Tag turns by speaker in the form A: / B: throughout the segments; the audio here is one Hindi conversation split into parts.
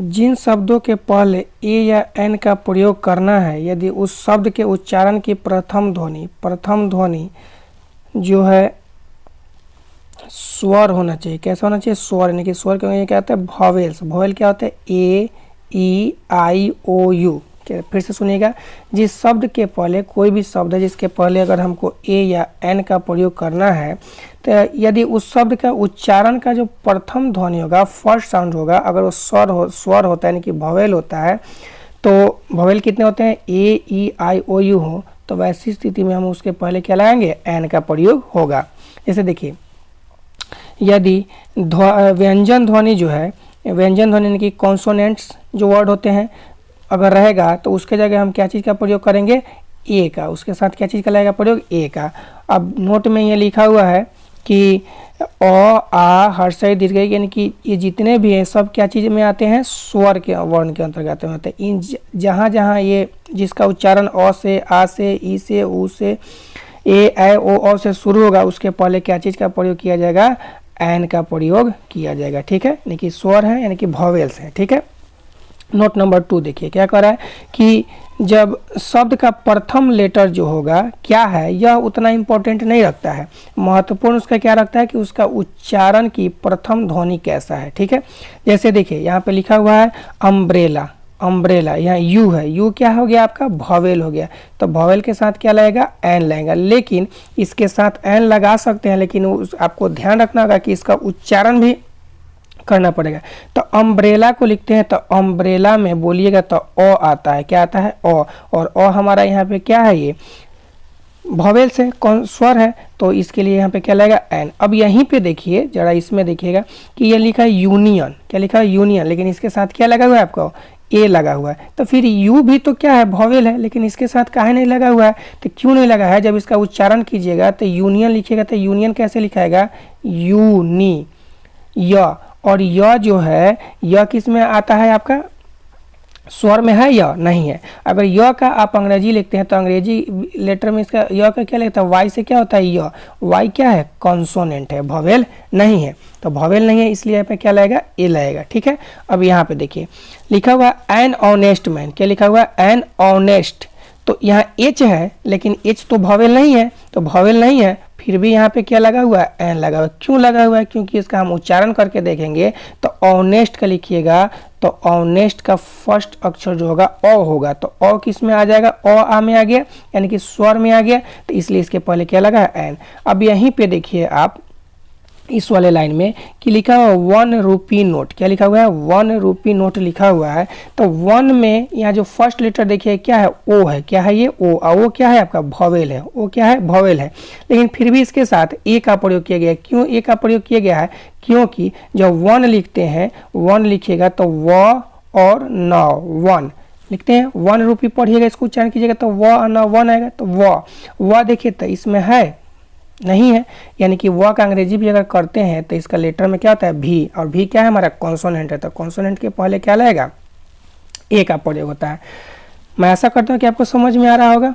A: जिन शब्दों के पहले ए या एन का प्रयोग करना है, यदि उस शब्द के उच्चारण की प्रथम ध्वनि जो है स्वर होना चाहिए। कैसा होना चाहिए? स्वर, यानी कि स्वर के क्या होता है? वॉवेल्स। वॉवेल क्या होता है? ए, ई, आई, ओ, यू। फिर से सुनिएगा, जिस शब्द के पहले, कोई भी शब्द है जिसके पहले अगर हमको ए या एन का प्रयोग करना है, तो यदि उस शब्द का उच्चारण का जो प्रथम ध्वनि होगा, फर्स्ट साउंड होगा, अगर वो स्वर होता है यानी कि वॉवेल होता है, तो वॉवेल कितने होते हैं? ए, ई, आई, ओ, यू हो, तो वैसी स्थिति में हम उसके पहले क्या लगाएंगे? एन का प्रयोग होगा। जैसे देखिए, यदि व्यंजन ध्वनि जो है, व्यंजन ध्वनि यानी कि कॉन्सोनेंट्स जो वर्ड होते हैं अगर रहेगा, तो उसके जगह हम क्या चीज़ का प्रयोग करेंगे? ए का। उसके साथ क्या चीज़ का लगेगा प्रयोग? ए का। अब नोट में ये लिखा हुआ है कि अ, आ, हर्षई, दीर्घई, यानी कि ये जितने भी हैं सब क्या चीज़ में आते हैं? स्वर के वर्ण के अंतर्गत होते हैं। इन जहाँ जहाँ ये जिसका उच्चारण अ से, आ से, ई से, ऊ से, ए, ऐ, ओ से शुरू होगा, उसके पहले क्या चीज़ का प्रयोग किया जाएगा? एन का प्रयोग किया जाएगा। ठीक है, यानी कि स्वर है, यानी कि वॉवेल्स है। ठीक है। नोट नंबर 2 देखिए क्या कर रहा है कि जब शब्द का प्रथम लेटर जो होगा क्या है, यह उतना इम्पोर्टेंट नहीं रखता है। महत्वपूर्ण उसका क्या रखता है कि उसका उच्चारण की प्रथम ध्वनि कैसा है। ठीक है, जैसे देखिए यहाँ पे लिखा हुआ है अम्ब्रेला। अम्ब्रेला, यहाँ यू है, यू क्या हो गया? आपका वॉवेल हो गया। तो वॉवेल के साथ क्या लगेगा? एन लगेगा। लेकिन इसके साथ एन लगा सकते हैं, लेकिन आपको ध्यान रखना होगा कि इसका उच्चारण भी करना पड़ेगा। तो अम्ब्रेला को लिखते हैं, तो अम्ब्रेला में बोलिएगा तो ओ आता है। क्या आता है? ओ। और ओ हमारा यहाँ पे क्या है? ये वॉवेल से कौन स्वर है, तो इसके लिए यहाँ पे क्या लगेगा? एन। अब यहीं पे देखिए जरा, इसमें देखिएगा कि ये लिखा है यूनियन। क्या लिखा है? यूनियन। लेकिन इसके साथ क्या लगा हुआ है? आपको ए लगा हुआ है। तो फिर यू भी तो क्या है? वॉवेल है, लेकिन इसके साथ काहे नहीं लगा हुआ है? तो क्यों नहीं लगा है? जब इसका उच्चारण कीजिएगा तो यूनियन लिखिएगा, तो यूनियन कैसे लिखाएगा? यूनी, य। और यह जो है, यह किस में आता है? आपका स्वर में है या नहीं है? अगर य का आप अंग्रेजी लिखते हैं तो अंग्रेजी लेटर में इसका य का क्या लिखता है? वाई से क्या होता है? य। वाई क्या है? कॉन्सोनेंट है, वॉवेल नहीं है। तो वॉवेल नहीं है, इसलिए यहाँ पे क्या लगेगा? ए लगेगा। ठीक है। अब यहाँ पे देखिए लिखा हुआ एन ऑनेस्ट मैन। क्या लिखा हुआ है? An honest. तो यहाँ एच है, लेकिन एच तो वॉवेल नहीं है, तो वॉवेल नहीं है, फिर भी यहाँ पे क्या लगा हुआ है? एन लगा हुआ है। क्यों लगा हुआ है? क्योंकि इसका हम उच्चारण करके देखेंगे तो ऑनेस्ट का लिखिएगा, तो ऑनेस्ट का फर्स्ट अक्षर जो होगा अ होगा, तो अ किस में आ जाएगा? अ आ में आ गया, यानी कि स्वर में आ गया, तो इसलिए इसके पहले क्या लगा है? एन। अब यहीं पे देखिए आप इस वाले लाइन में कि लिखा हुआ 1 रुपी नोट। क्या लिखा हुआ है? 1 रुपी नोट लिखा हुआ है। तो 1 में यहाँ जो फर्स्ट लेटर देखिए क्या है? ओ है। क्या है ये? ओ। और वो क्या है? आपका वॉवेल है। वो क्या है? वॉवेल है। लेकिन फिर भी इसके साथ ए का प्रयोग किया गया है। क्यों ए का प्रयोग किया गया है? क्योंकि जब 1 लिखते हैं, 1 लिखिएगा तो व और न, 1 लिखते हैं। 1 रुपी पढ़िएगा, इसको उच्चारण कीजिएगा तो व और न 1 आएगा। तो व देखिए तो इसमें है नहीं है, यानी कि व का अंग्रेजी भी अगर करते हैं तो इसका लेटर में क्या होता है? भी। और भी क्या है? हमारा कॉन्सोनेंट है। तो कॉन्सोनेंट के पहले क्या लगेगा? ए का प्रयोग होता है। मैं ऐसा करता हूँ कि आपको समझ में आ रहा होगा।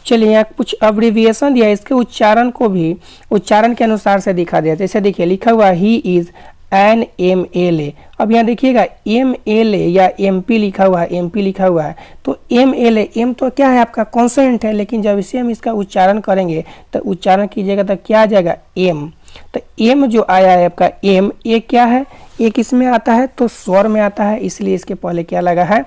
A: चलिए यहाँ कुछ अब्रिविएशन दिया है, इसके उच्चारण को भी उच्चारण के अनुसार से दिखा दिया। जैसे देखिए लिखा हुआ ही is N M L A. अब यहाँ देखिएगा एम एल ए या एम पी लिखा हुआ है, एम पी लिखा हुआ है, तो एम एल ए, एम तो क्या है? आपका कॉन्सोनेंट है, लेकिन जब इसे हम इसका उच्चारण करेंगे तो उच्चारण कीजिएगा तो क्या आ जाएगा? एम। तो एम जो आया है आपका एम, ए क्या है? ए किस में आता है? तो स्वर में आता है, इसलिए इसके पहले क्या लगा है?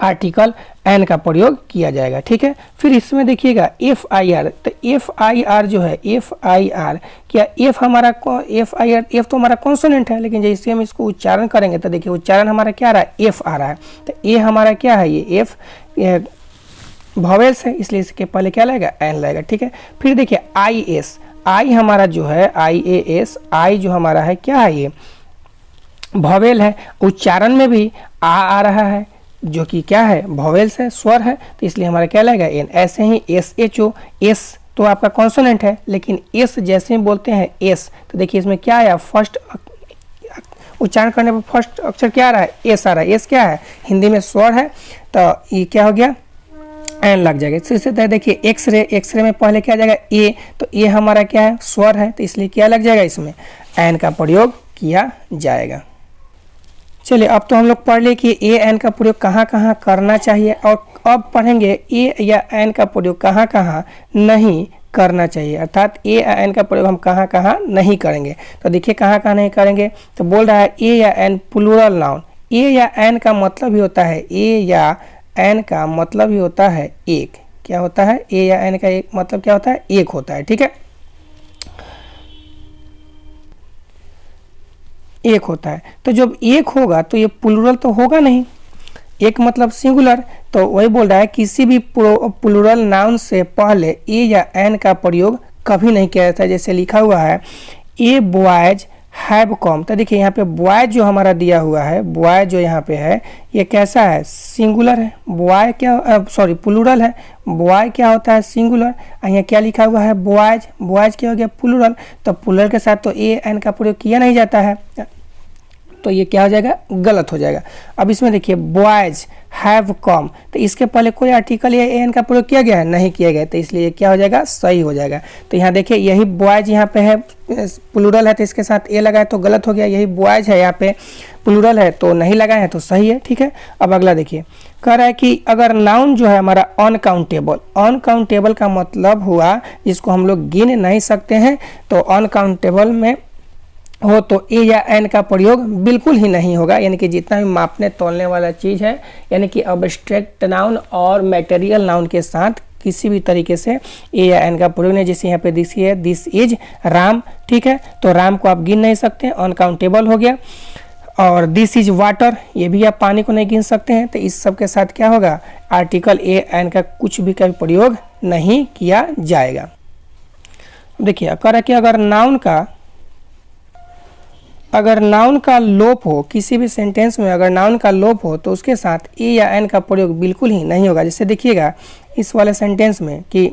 A: आर्टिकल एन का प्रयोग किया जाएगा। ठीक है। फिर इसमें देखिएगा एफ आई आर। तो एफ आई आर जो है, एफ आई आर, क्या एफ हमारा एफ आई आर, एफ तो हमारा कॉन्सोनेंट है, लेकिन जैसे हम इसको उच्चारण करेंगे तो देखिए उच्चारण हमारा क्या आ रहा है? एफ आ रहा है। तो ए हमारा क्या है? ये एफ वॉवेल्स है, इसलिए इसके पहले क्या लगेगा? एन लगेगा। ठीक है। फिर देखिए आई एस। आई हमारा जो है आई ए एस, आई जो हमारा है क्या है? ये वॉवेल है। उच्चारण में भी आ रहा है, जो कि क्या है? वॉवेल्स है, स्वर है, तो इसलिए हमारा क्या लगेगा? एन। ऐसे ही एस एच ओ, एस तो आपका कॉन्सोनेंट है, लेकिन एस जैसे ही बोलते हैं एस, तो देखिए इसमें क्या आया? फर्स्ट उच्चारण करने पर फर्स्ट अक्षर क्या आ रहा है? एस आ रहा है। एस क्या है? हिंदी में स्वर है, तो ये क्या हो गया? एन लग जाएगा। इससे देखिए एक्सरे, एक्सरे में पहले क्या आ जाएगा? ए। तो ए हमारा क्या है? स्वर है, तो इसलिए क्या लग जाएगा? इसमें एन का प्रयोग किया जाएगा। चलिए अब तो हम लोग पढ़ लिए कि ए एन का प्रयोग कहाँ कहाँ करना चाहिए, और अब पढ़ेंगे ए या एन का प्रयोग कहाँ कहाँ नहीं करना चाहिए, अर्थात ए या एन का प्रयोग हम कहाँ कहाँ नहीं करेंगे। तो देखिए कहाँ कहाँ नहीं करेंगे, तो बोल रहा है ए या एन प्लूरल नाउन। ए या एन का मतलब ही होता है, ए या एन का मतलब ही होता है एक। क्या होता है, ए या एन का एक मतलब क्या होता है, एक होता है, ठीक है, एक होता है। तो जब एक होगा तो ये प्लूरल तो होगा नहीं, एक मतलब सिंगुलर, तो वही बोल रहा है किसी भी प्लूरल नाउन से पहले ए या एन का प्रयोग कभी नहीं किया जाता है। जैसे लिखा हुआ है ए बॉयज हैव कम, तो देखिए यहाँ पे बॉय जो हमारा दिया हुआ है, बॉय जो यहाँ पे है ये कैसा है, सिंगुलर है। बॉय क्या सॉरी प्लूरल है, बॉय क्या होता है, सिंगुलर। यहाँ क्या लिखा हुआ है, बॉयज, बॉयज क्या हो गया, प्लूरल। तो प्लूरल के साथ तो ए एन का प्रयोग किया नहीं जाता है, तो ये क्या हो जाएगा, गलत हो जाएगा। अब इसमें देखिए बॉयज हैव कम, तो इसके पहले कोई आर्टिकल या एन का प्रयोग किया गया है, नहीं किया गया, तो इसलिए क्या हो जाएगा, सही हो जाएगा। तो यहाँ देखिए यही बॉयज यहाँ पे है, प्लूरल है, तो इसके साथ ए लगाए तो गलत हो गया। यही बॉयज है यहाँ पे प्लूरल है तो नहीं लगाए हैं, तो सही है, ठीक है। अब अगला देखिए, कह रहा है कि अगर नाउन जो है हमारा अनकाउंटेबल, अनकाउंटेबल का मतलब हुआ जिसको हम लोग गिन नहीं सकते हैं, तो अनकाउंटेबल में हो तो ए या एन का प्रयोग बिल्कुल ही नहीं होगा। यानी कि जितना भी मापने तोलने वाला चीज़ है, यानी कि अब्स्ट्रैक्ट नाउन और मटेरियल नाउन के साथ किसी भी तरीके से ए या एन का प्रयोग नहीं। जैसे यहाँ पे दिस इज राम, ठीक है, तो राम को आप गिन नहीं सकते, अनकाउंटेबल हो गया। और दिस इज वाटर, ये भी आप पानी को नहीं गिन सकते हैं, तो इस सब के साथ क्या होगा, आर्टिकल ए एन का कुछ भी का प्रयोग नहीं किया जाएगा। देखिए कह रहा है कि अगर नाउन का लोप हो, किसी भी सेंटेंस में अगर नाउन का लोप हो तो उसके साथ ए या एन का प्रयोग बिल्कुल ही नहीं होगा। जैसे देखिएगा इस वाले सेंटेंस में कि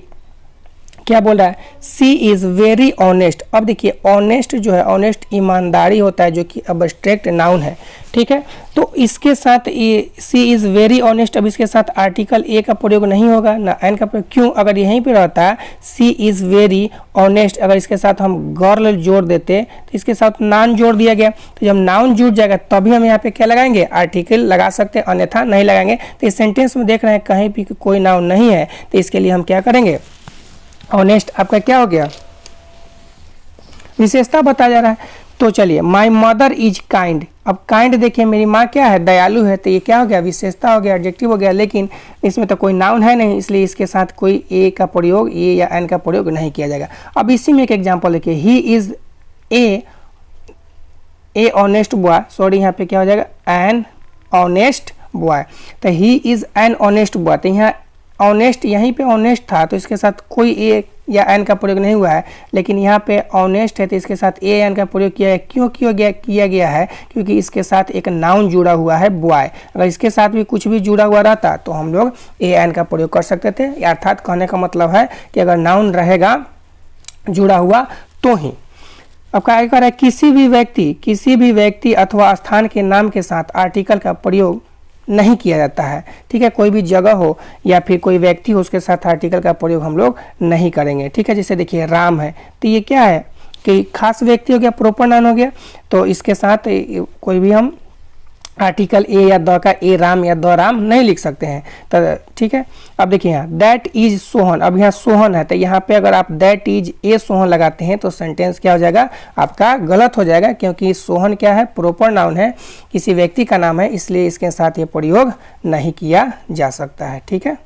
A: क्या बोल रहा है, सी इज़ वेरी ऑनेस्ट। अब देखिए ऑनेस्ट जो है, ऑनेस्ट ईमानदारी होता है, जो कि अब्स्ट्रैक्ट नाउन है, ठीक है। तो इसके साथ ये सी इज़ वेरी ऑनेस्ट, अब इसके साथ आर्टिकल ए का प्रयोग नहीं होगा ना एन का प्रयोग। क्यों, अगर यहीं पे रहता है सी इज़ वेरी ऑनेस्ट, अगर इसके साथ हम गर्ल जोड़ देते तो इसके साथ नाउन जोड़ दिया गया, तो जब नाउन जुड़ जाएगा तभी हम यहाँ पे क्या लगाएंगे, आर्टिकल लगा सकते हैं, अन्यथा नहीं लगाएंगे। तो इस सेंटेंस में देख रहे हैं कहीं भी कोई नाउन नहीं है, तो इसके लिए हम क्या करेंगे, ऑनेस्ट आपका क्या हो गया, विशेषता बताया जा रहा है। तो चलिए माई मदर इज काइंड, अब काइंड देखिए मेरी माँ क्या है, दयालु है, तो ये क्या हो गया, विशेषता हो गया, एडजेक्टिव हो गया। लेकिन इसमें तो कोई नाउन है नहीं, इसलिए इसके साथ कोई ए का प्रयोग, ए या एन का प्रयोग नहीं किया जाएगा। अब इसी में एक एग्जांपल देखिए, he is a honest boy, sorry यहाँ पे क्या हो जाएगा, एन ऑनेस्ट बॉय। तो ही इज एन ऑनेस्ट बॉय, तो यहाँ ऑनेस्ट यहीं पे ऑनेस्ट था तो इसके साथ कोई ए या एन का प्रयोग नहीं हुआ है, लेकिन यहाँ पे ऑनेस्ट है तो इसके साथ ए एन का प्रयोग किया है। क्यों किया गया है, क्योंकि इसके साथ एक नाउन जुड़ा हुआ है बॉय। अगर इसके साथ भी कुछ भी जुड़ा हुआ रहता तो हम लोग ए एन का प्रयोग कर सकते थे। अर्थात कहने का मतलब है कि अगर नाउन रहेगा जुड़ा हुआ तो ही। अब क्या कर रहा है, किसी भी व्यक्ति अथवा स्थान के नाम के साथ आर्टिकल का प्रयोग नहीं किया जाता है, ठीक है। कोई भी जगह हो या फिर कोई व्यक्ति हो, उसके साथ आर्टिकल का प्रयोग हम लोग नहीं करेंगे, ठीक है। जैसे देखिए राम है, तो ये क्या है कि खास व्यक्ति हो गया, प्रोपर नाउन हो गया, तो इसके साथ कोई भी हम आर्टिकल ए या द का ए राम या द राम नहीं लिख सकते हैं, तो ठीक है। अब देखिए यहाँ दैट इज सोहन, अब यहाँ सोहन है, तो यहाँ पे अगर आप दैट इज ए सोहन लगाते हैं तो सेंटेंस क्या हो जाएगा, आपका गलत हो जाएगा, क्योंकि सोहन क्या है, प्रॉपर नाउन है, किसी व्यक्ति का नाम है, इसलिए इसके साथ ये प्रयोग नहीं किया जा सकता है, ठीक है।